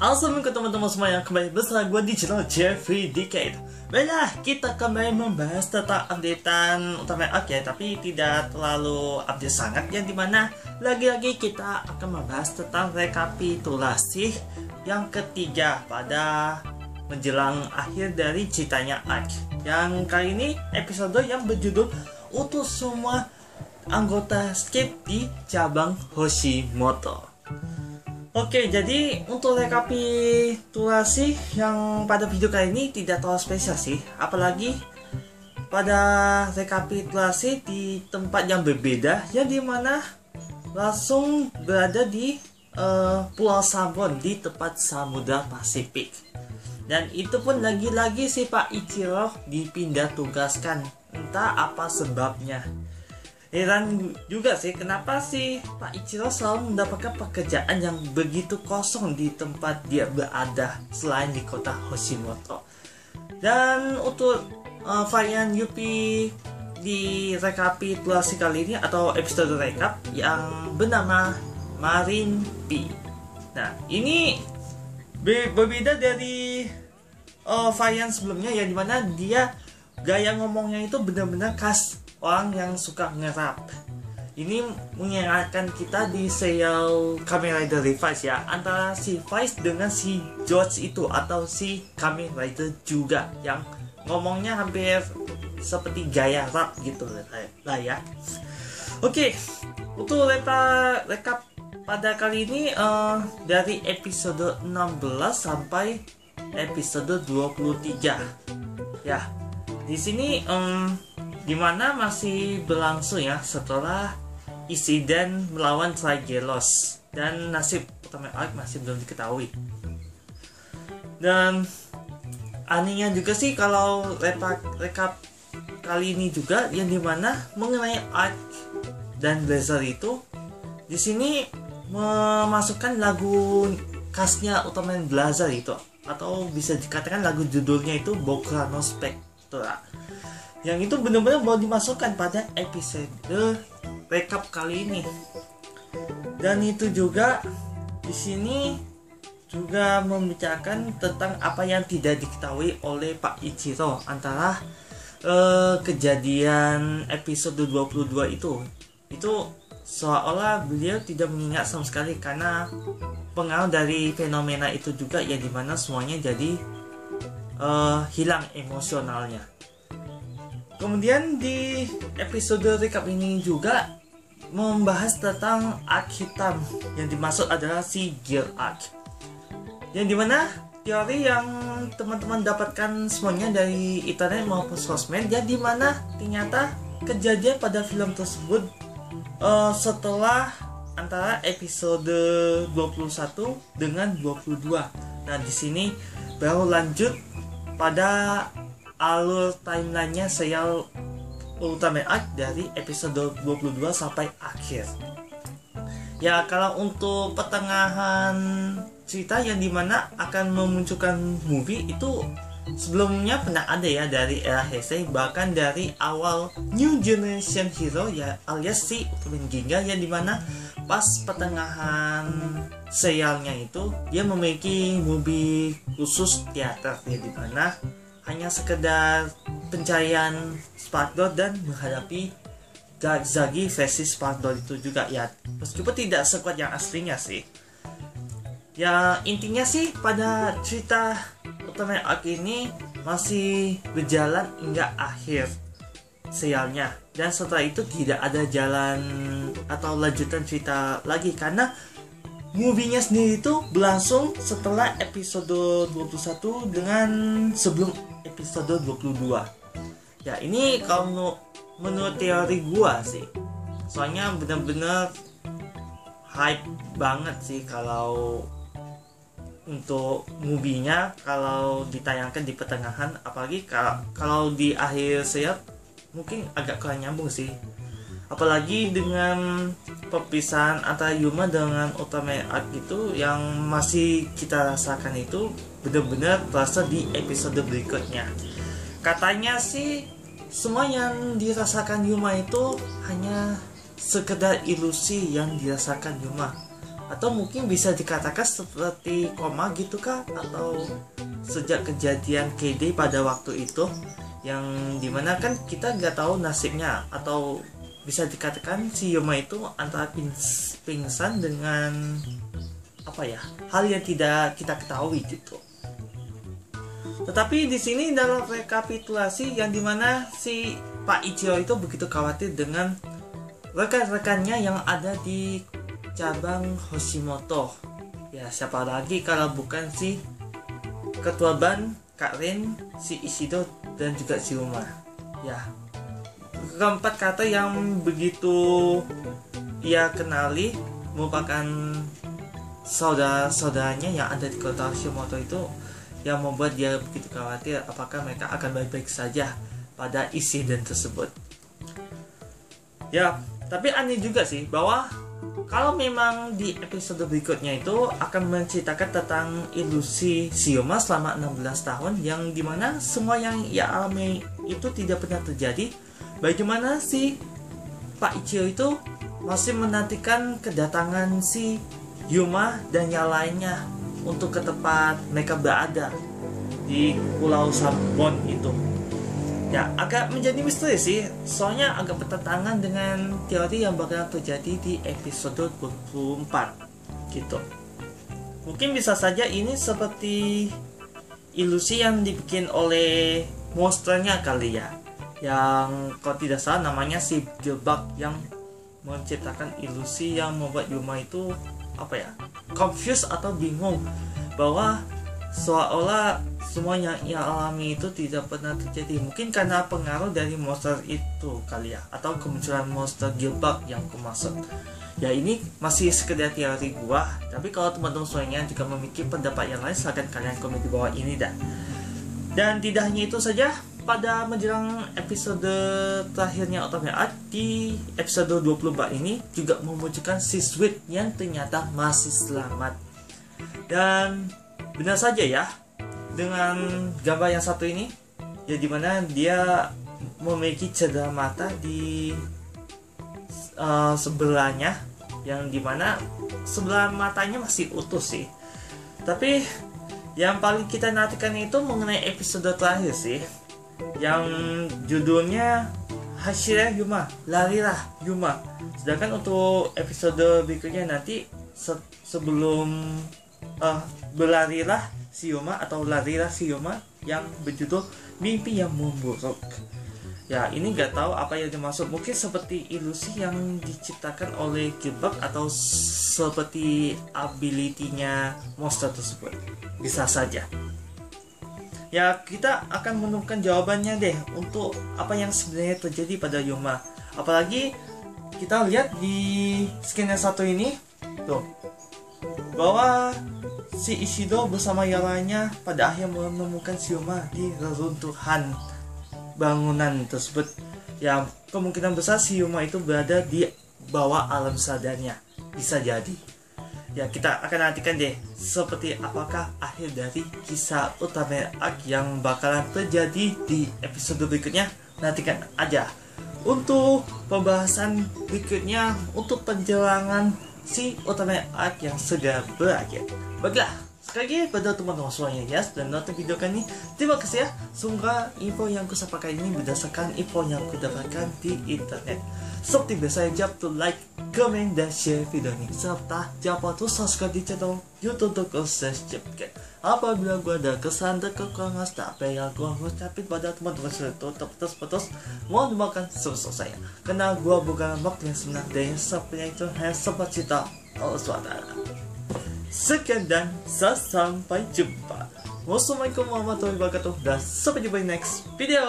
Assalamualaikum teman-teman semua yang kembali bersama gue di channel Jeffrey Decade. Baiklah, kita kembali membahas tentang updatean utama arc ya, tapi tidak terlalu update sangat, yang dimana lagi-lagi kita akan membahas tentang rekapitulasi yang ketiga pada menjelang akhir dari ceritanya arc. Yang kali ini episode yang berjudul Utus Semua Anggota Escape di Cabang Hoshimoto. Oke, jadi untuk rekapitulasi yang pada video kali ini tidak terlalu spesial sih. Apalagi pada rekapitulasi di tempat yang berbeda, yang dimana langsung berada di Pulau Sabon di tempat Samudra Pasifik. Dan itu pun lagi-lagi si Pak Ichiro dipindah tugaskan. Entah apa sebabnya. Heran juga sih, kenapa sih Pak Ichiro selalu mendapatkan pekerjaan yang begitu kosong di tempat dia berada selain di kota Hoshimoto. Dan untuk varian Yuppie di rekapitulasi kali ini atau episode recap yang bernama Marine P. Nah, ini berbeda dari varian sebelumnya, yang dimana dia gaya ngomongnya itu benar-benar khas orang yang suka ngerap. Ini mengingatkan kita di serial Kamen Rider Revice ya, antara si Vice dengan si George itu, atau si Kamen Rider juga, yang ngomongnya hampir seperti gaya rap gitu lah ya. Oke, untuk rekap pada kali ini dari episode 16 sampai episode 23 ya. Di sini dimana masih berlangsung ya setelah insiden melawan Triggelos, dan nasib utama arc masih belum diketahui. Dan anehnya juga sih kalau rekap kali ini juga, yang dimana mengenai arc dan Blazer itu di sini memasukkan lagu khasnya Ultraman Blazer itu, atau bisa dikatakan lagu judulnya itu Boku no Spectra, yang itu benar-benar mau dimasukkan pada episode recap kali ini. Dan itu juga di sini juga membicarakan tentang apa yang tidak diketahui oleh Pak Ichiro antara kejadian episode 22 itu seolah-olah beliau tidak mengingat sama sekali, karena pengaruh dari fenomena itu juga, yang dimana semuanya jadi hilang emosionalnya. Kemudian di episode recap ini juga membahas tentang arc hitam, yang dimaksud adalah si Gear Arc, yang dimana teori yang teman-teman dapatkan semuanya dari internet maupun sosmed, yang dimana ternyata kejadian pada film tersebut setelah antara episode 21 dengan 22. Nah, di sini baru lanjut pada alur timelinenya serial Ultraman Arc dari episode 22 sampai akhir. Ya, kalau untuk pertengahan cerita yang dimana akan memunculkan movie itu sebelumnya pernah ada ya, dari era Heisei, bahkan dari awal New Generation Hero ya, alias si Ultraman Ginga, yang dimana pas pertengahan serialnya itu dia memiliki movie khusus teater, yang dimana hanya sekedar pencarian Sparkdot dan menghadapi Zagi versi Sparkdot itu juga ya, meskipun tidak sekuat yang aslinya sih. Ya, intinya sih pada cerita Ultraman Arc ini masih berjalan hingga akhir serialnya, dan setelah itu tidak ada jalan atau lanjutan cerita lagi, karena movie-nya sendiri itu berlangsung setelah episode 21 dengan sebelum episode 22. Ya, ini kalau menurut teori gua sih, soalnya bener-bener hype banget sih kalau untuk movie-nya kalau ditayangkan di pertengahan, apalagi kalau di akhir serial mungkin agak kurang nyambung sih. Apalagi dengan perpisahan antara Yuma dengan Ultraman Arc itu, yang masih kita rasakan itu benar-benar terasa di episode berikutnya. Katanya sih semua yang dirasakan Yuma itu hanya sekedar ilusi yang dirasakan Yuma, atau mungkin bisa dikatakan seperti koma gitu kah, atau sejak kejadian KD pada waktu itu yang dimana kan kita nggak tahu nasibnya, atau bisa dikatakan si Yuma itu antara pingsan dengan apa ya, hal yang tidak kita ketahui gitu. Tetapi di sini dalam rekapitulasi yang dimana si Pak Ichiro itu begitu khawatir dengan rekan-rekannya yang ada di cabang Hoshimoto. Ya siapa lagi kalau bukan si ketua ban Kak Rin, si Ishido dan juga si Yuma. Ya, keempat kata yang begitu ia kenali merupakan saudara-saudaranya yang ada di kota Hoshimoto itu, yang membuat dia begitu khawatir apakah mereka akan baik-baik saja pada insiden tersebut. Ya, tapi aneh juga sih bahwa kalau memang di episode berikutnya itu akan menceritakan tentang ilusi si Yuma selama 16 tahun yang dimana semua yang ia alami itu tidak pernah terjadi, bagaimana si Pak Ichiro itu masih menantikan kedatangan si Yuma dan yang lainnya untuk ke tempat mereka berada di Pulau Sambon itu. Ya, agak menjadi misteri sih, soalnya agak bertentangan dengan teori yang bakal terjadi di episode 24 gitu. Mungkin bisa saja ini seperti ilusi yang dibikin oleh monsternya kali ya, yang kalau tidak salah namanya si Gilbert, yang menciptakan ilusi yang membuat Yuma itu apa ya, confused atau bingung bahwa seolah-olah semua yang ia alami itu tidak pernah terjadi. Mungkin karena pengaruh dari monster itu kali ya, atau kemunculan monster Gilbert yang kumaksud. Ya ini masih sekedar teori gua, tapi kalau teman-teman semuanya juga memiliki pendapat yang lain, silahkan kalian komen di bawah ini dah. Dan tidak hanya itu saja, pada menjelang episode terakhirnya Otome Art di episode 24 ini juga memunculkan si Sweet yang ternyata masih selamat. Dan benar saja ya, dengan gambar yang satu ini, ya dimana dia memiliki cedera mata di sebelahnya, yang dimana sebelah matanya masih utuh sih. Tapi yang paling kita nantikan itu mengenai episode terakhir sih, yang judulnya Hashira Yuma, larilah Yuma. Sedangkan untuk episode berikutnya nanti sebelum berlarilah si Yuma atau larilah si Yuma yang berjudul mimpi yang memburuk. Ya ini nggak tahu apa yang dimaksud, mungkin seperti ilusi yang diciptakan oleh Gilbert atau seperti ability-nya monster tersebut, bisa saja. Ya kita akan menemukan jawabannya deh untuk apa yang sebenarnya terjadi pada Yuma. Apalagi kita lihat di skin yang satu ini tuh, bahwa si Ishido bersama yang lainnya pada akhirnya menemukan si Yuma di reruntuhan bangunan tersebut. Yang kemungkinan besar si Yuma itu berada di bawah alam sadarnya, bisa jadi. Ya kita akan nantikan deh seperti apakah akhir dari kisah Otome Arc yang bakalan terjadi di episode berikutnya. Nantikan aja untuk pembahasan berikutnya untuk penjelangan si Otome Arc yang sudah berakhir. Baiklah, sekali lagi pada teman-teman semuanya ya, dan nonton video kali ini, terima kasih ya. Semoga info yang kusampaikan ini berdasarkan info yang kudapatkan di internet. Seperti biasa, jangan lupa like, comment, dan share video ini, serta jangan lupa untuk subscribe di channel youtube.com/jepket. Apabila gua ada kesan dan kekurangan, apa yang gua ngucapin pada teman-teman seluruh terputus-putus, mohon dimakan sebesar saya, karena gua bukan waktu yang sebenarnya dan yang sebenarnya itu hanya sebuah cita Allah SWT. Sekian dan sampai jumpa. Wassalamualaikum warahmatullahi wabarakatuh, dan sampai jumpa di next video.